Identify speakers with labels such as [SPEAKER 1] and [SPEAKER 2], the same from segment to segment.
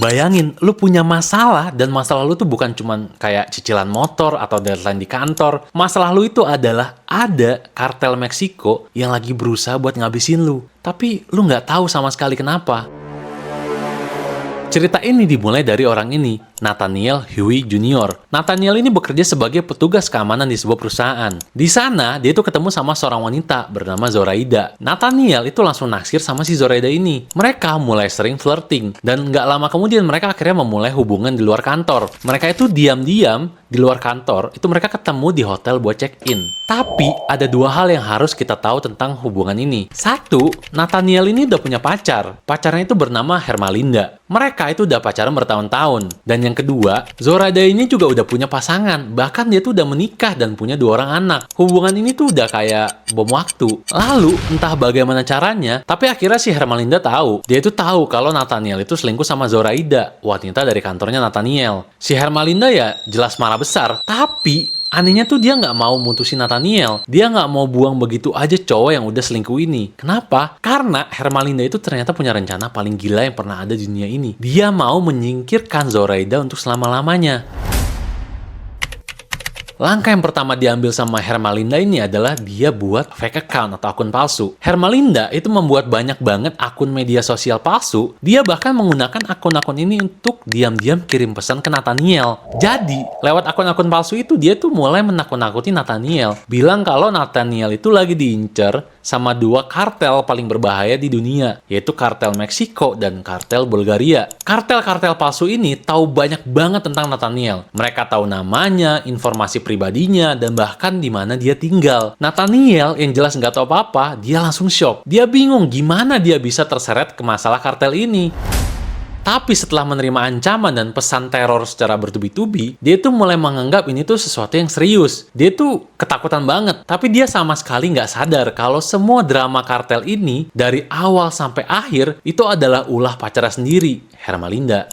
[SPEAKER 1] Bayangin, lu punya masalah dan masalah lu tuh bukan cuman kayak cicilan motor atau deadline di kantor. Masalah lu itu adalah ada kartel Meksiko yang lagi berusaha buat ngabisin lu. Tapi lu nggak tahu sama sekali kenapa. Cerita ini dimulai dari orang ini, Nathaniel Huey Jr. Nathaniel ini bekerja sebagai petugas keamanan di sebuah perusahaan. Di sana, dia itu ketemu sama seorang wanita bernama Zoraida. Nathaniel itu langsung naksir sama si Zoraida ini. Mereka mulai sering flirting, dan nggak lama kemudian mereka akhirnya memulai hubungan di luar kantor. Mereka itu diam-diam di luar kantor, itu mereka ketemu di hotel buat check-in. Tapi, ada dua hal yang harus kita tahu tentang hubungan ini. Satu, Nathaniel ini udah punya pacar. Pacarnya itu bernama Hermalinda. Mereka itu udah pacaran bertahun-tahun. Dan yang kedua, Zoraida ini juga udah punya pasangan. Bahkan dia tuh udah menikah dan punya 2 orang anak. Hubungan ini tuh udah kayak bom waktu. Lalu, entah bagaimana caranya, tapi akhirnya si Hermalinda tahu. Dia itu tahu kalau Nathaniel itu selingkuh sama Zoraida, wanita dari kantornya Nathaniel. Si Hermalinda ya jelas marah besar. Tapi, anehnya tuh dia nggak mau mutusin Nathaniel. Dia nggak mau buang begitu aja cowok yang udah selingkuh ini. Kenapa? Karena Hermalinda itu ternyata punya rencana paling gila yang pernah ada di dunia ini. Dia mau menyingkirkan Zoraida untuk selama-lamanya. Langkah yang pertama diambil sama Hermalinda ini adalah dia buat fake account atau akun palsu. Hermalinda itu membuat banyak banget akun media sosial palsu. Dia bahkan menggunakan akun-akun ini untuk diam-diam kirim pesan ke Nathaniel. Jadi, lewat akun-akun palsu itu dia tuh mulai menakut-nakuti Nathaniel. Bilang kalau Nathaniel itu lagi diincer sama 2 kartel paling berbahaya di dunia, yaitu kartel Meksiko dan kartel Bulgaria. Kartel-kartel palsu ini tahu banyak banget tentang Nathaniel. Mereka tahu namanya, informasi pribadinya, dan bahkan di mana dia tinggal. Nathaniel yang jelas nggak tahu apa-apa, dia langsung shock. Dia bingung gimana dia bisa terseret ke masalah kartel ini. Tapi setelah menerima ancaman dan pesan teror secara bertubi-tubi, dia tuh mulai menganggap ini tuh sesuatu yang serius. Dia tuh ketakutan banget, tapi dia sama sekali nggak sadar kalau semua drama kartel ini dari awal sampai akhir itu adalah ulah pacarnya sendiri, Hermalinda.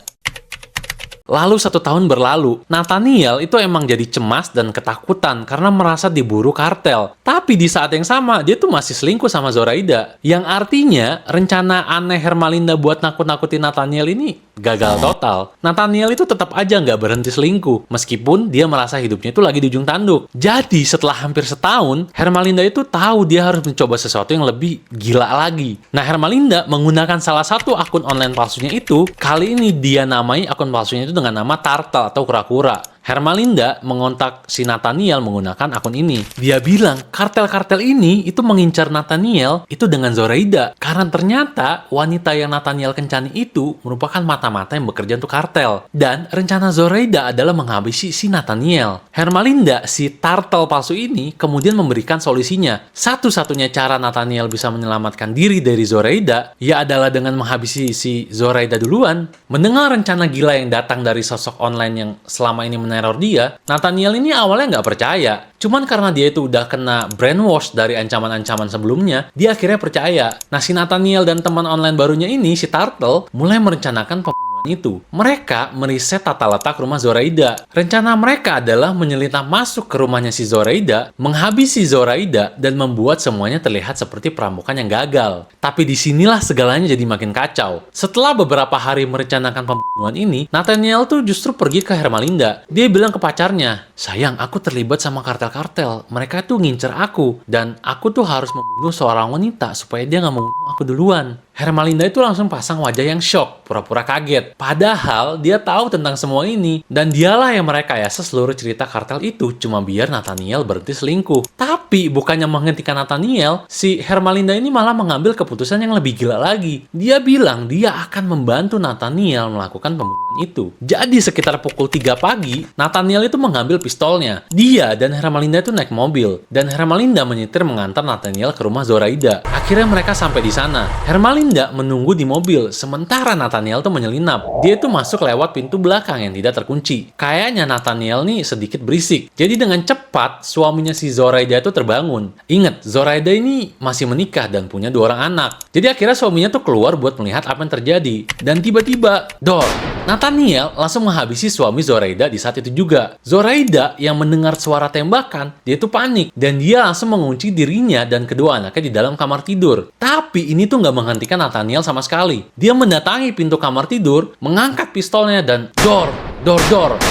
[SPEAKER 1] Lalu 1 tahun berlalu, Nathaniel itu emang jadi cemas dan ketakutan karena merasa diburu kartel. Tapi di saat yang sama, dia tuh masih selingkuh sama Zoraida. Yang artinya, rencana aneh Hermalinda buat nakut-nakutin Nathaniel ini gagal total. Nathaniel itu tetap aja nggak berhenti selingkuh, meskipun dia merasa hidupnya itu lagi di ujung tanduk. Jadi, setelah hampir setahun, Hermalinda itu tahu dia harus mencoba sesuatu yang lebih gila lagi. Nah, Hermalinda menggunakan salah satu akun online palsunya itu, kali ini dia namai akun palsunya itu dengan nama Turtle atau kura-kura. Hermalinda mengontak si Nathaniel menggunakan akun ini. Dia bilang kartel-kartel ini itu mengincar Nathaniel itu dengan Zoraida. Karena ternyata wanita yang Nathaniel kencani itu merupakan mata-mata yang bekerja untuk kartel. Dan rencana Zoraida adalah menghabisi si Nathaniel. Hermalinda, si turtle palsu ini, kemudian memberikan solusinya. Satu-satunya cara Nathaniel bisa menyelamatkan diri dari Zoraida, ya adalah dengan menghabisi si Zoraida duluan. Mendengar rencana gila yang datang dari sosok online yang selama ini meneror dia, Nathaniel ini awalnya nggak percaya. Cuman karena dia itu udah kena brainwash dari ancaman-ancaman sebelumnya, dia akhirnya percaya. Nah, si Nathaniel dan teman online barunya ini, si Turtle, mulai merencanakan pembunuhan itu. Mereka meriset tata letak rumah Zoraida. Rencana mereka adalah menyelinap masuk ke rumahnya si Zoraida, menghabisi Zoraida, dan membuat semuanya terlihat seperti perampokan yang gagal. Tapi disinilah segalanya jadi makin kacau. Setelah beberapa hari merencanakan pembunuhan ini, Nathaniel tuh justru pergi ke Hermalinda. Dia bilang ke pacarnya, "Sayang, aku terlibat sama kartel-kartel. Mereka tuh ngincer aku, dan aku tuh harus membunuh seorang wanita supaya dia nggak membunuh aku duluan." Hermalinda itu langsung pasang wajah yang shock, pura-pura kaget. Padahal dia tahu tentang semua ini, dan dialah yang merekayasa seluruh cerita kartel itu cuma biar Nathaniel berhenti selingkuh. Tapi bukannya menghentikan Nathaniel, si Hermalinda ini malah mengambil keputusan yang lebih gila lagi. Dia bilang dia akan membantu Nathaniel melakukan pembunuhan itu. Jadi sekitar pukul 3 pagi, Nathaniel itu mengambil pistolnya. Dia dan Hermalinda itu naik mobil, dan Hermalinda menyetir mengantar Nathaniel ke rumah Zoraida. Akhirnya mereka sampai di sana. Hermalinda menunggu di mobil, sementara Nathaniel tuh menyelinap. Dia tuh masuk lewat pintu belakang yang tidak terkunci. Kayaknya Nathaniel nih sedikit berisik. Jadi dengan cepat, suaminya si Zoraida itu terbangun. Ingat, Zoraida ini masih menikah dan punya 2 orang anak. Jadi akhirnya suaminya tuh keluar buat melihat apa yang terjadi. Dan tiba-tiba, dor! Nathaniel langsung menghabisi suami Zoraida di saat itu juga. Zoraida yang mendengar suara tembakan, dia itu panik dan dia langsung mengunci dirinya dan kedua anaknya di dalam kamar tidur. Tapi ini tuh nggak menghentikan Nathaniel sama sekali. Dia mendatangi pintu kamar tidur, mengangkat pistolnya dan dor.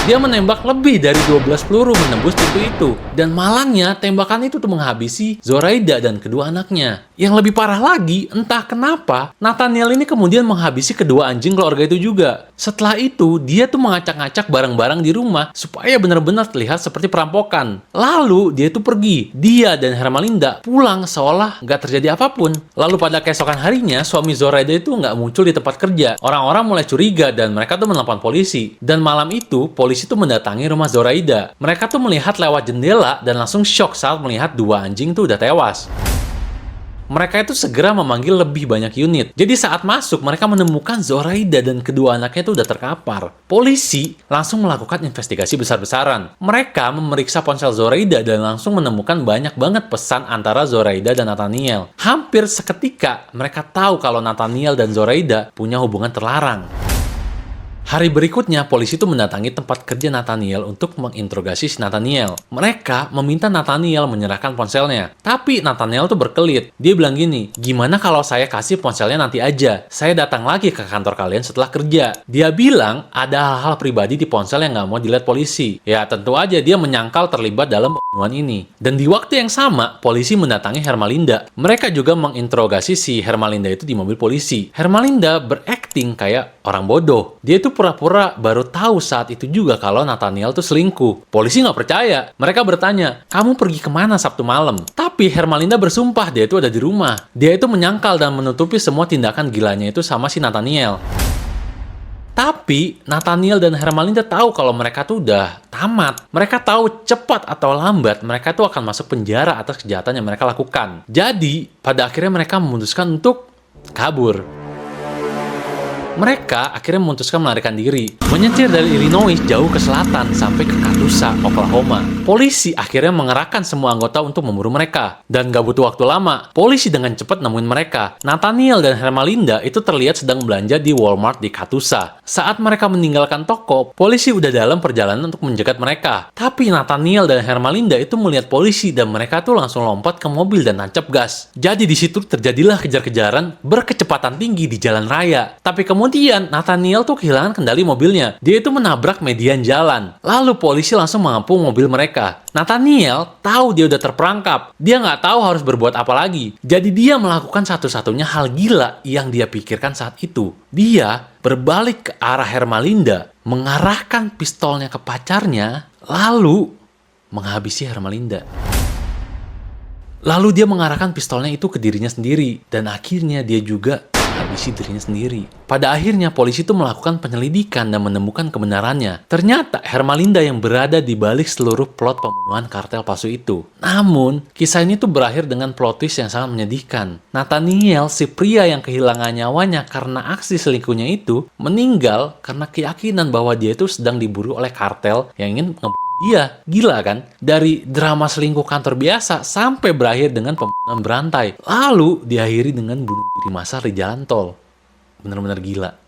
[SPEAKER 1] Dia menembak lebih dari 12 peluru menembus pintu itu. Dan malangnya, tembakan itu tuh menghabisi Zoraida dan kedua anaknya. Yang lebih parah lagi, entah kenapa, Nathaniel ini kemudian menghabisi kedua anjing keluarga itu juga. Setelah itu, dia tuh mengacak-ngacak barang-barang di rumah supaya benar-benar terlihat seperti perampokan. Lalu, dia tuh pergi. Dia dan Hermalinda pulang seolah nggak terjadi apapun. Lalu pada keesokan harinya, suami Zoraida itu nggak muncul di tempat kerja. Orang-orang mulai curiga dan mereka tuh menelpon polisi. Dan malam itu, polisi tuh mendatangi rumah Zoraida. Mereka tuh melihat lewat jendela dan langsung shock saat melihat dua anjing tuh udah tewas. Mereka itu segera memanggil lebih banyak unit. Jadi saat masuk, mereka menemukan Zoraida dan kedua anaknya itu udah terkapar. Polisi langsung melakukan investigasi besar-besaran. Mereka memeriksa ponsel Zoraida dan langsung menemukan banyak banget pesan antara Zoraida dan Nathaniel. Hampir seketika, mereka tahu kalau Nathaniel dan Zoraida punya hubungan terlarang. Hari berikutnya, polisi itu mendatangi tempat kerja Nathaniel untuk menginterogasi si Nathaniel. Mereka meminta Nathaniel menyerahkan ponselnya. Tapi Nathaniel tuh berkelit. Dia bilang gini, gimana kalau saya kasih ponselnya nanti aja? Saya datang lagi ke kantor kalian setelah kerja. Dia bilang ada hal-hal pribadi di ponsel yang nggak mau dilihat polisi. Ya tentu aja dia menyangkal terlibat dalam pembunuhan ini. Dan di waktu yang sama, polisi mendatangi Hermalinda. Mereka juga menginterogasi si Hermalinda itu di mobil polisi. Hermalinda berakting kayak orang bodoh. Dia itu pura-pura baru tahu saat itu juga kalau Nathaniel tuh selingkuh. Polisi nggak percaya. Mereka bertanya, kamu pergi kemana Sabtu malam? Tapi Hermalinda bersumpah dia itu ada di rumah. Dia itu menyangkal dan menutupi semua tindakan gilanya itu sama si Nathaniel. Tapi Nathaniel dan Hermalinda tahu kalau mereka tuh udah tamat. Mereka tahu cepat atau lambat mereka tuh akan masuk penjara atas kejahatan yang mereka lakukan. Jadi pada akhirnya mereka memutuskan untuk kabur. Mereka akhirnya memutuskan melarikan diri, menyetir dari Illinois jauh ke selatan sampai ke Catoosa, Oklahoma. Polisi akhirnya mengerahkan semua anggota untuk memburu mereka. Dan gak butuh waktu lama, polisi dengan cepat nemuin mereka. Nathaniel dan Hermalinda itu terlihat sedang belanja di Walmart di Catoosa. Saat mereka meninggalkan toko, polisi udah dalam perjalanan untuk menjegat mereka. Tapi Nathaniel dan Hermalinda itu melihat polisi dan mereka tuh langsung lompat ke mobil dan nancap gas. Jadi di situ terjadilah kejar-kejaran berkecepatan tinggi di jalan raya. Tapi kemudian Nathaniel tuh kehilangan kendali mobilnya. Dia itu menabrak median jalan. Lalu polisi langsung mengepung mobil mereka. Nathaniel tahu dia udah terperangkap. Dia nggak tahu harus berbuat apa lagi. Jadi dia melakukan satu-satunya hal gila yang dia pikirkan saat itu. Dia berbalik ke arah Hermalinda, mengarahkan pistolnya ke pacarnya, lalu menghabisi Hermalinda. Lalu dia mengarahkan pistolnya itu ke dirinya sendiri. Dan akhirnya dia juga habisi dirinya sendiri. Pada akhirnya polisi itu melakukan penyelidikan dan menemukan kebenarannya. Ternyata Hermalinda yang berada di balik seluruh plot pembunuhan kartel palsu itu. Namun, kisah ini tuh berakhir dengan plot twist yang sangat menyedihkan. Nathaniel, si pria yang kehilangan nyawanya karena aksi selingkuhnya itu, meninggal karena keyakinan bahwa dia itu sedang diburu oleh kartel yang ingin ngebunuh dia. Gila kan? Dari drama selingkuh kantor biasa sampai berakhir dengan pembunuhan berantai. Lalu diakhiri dengan bunuh diri massal di jalan tol. Benar-benar gila.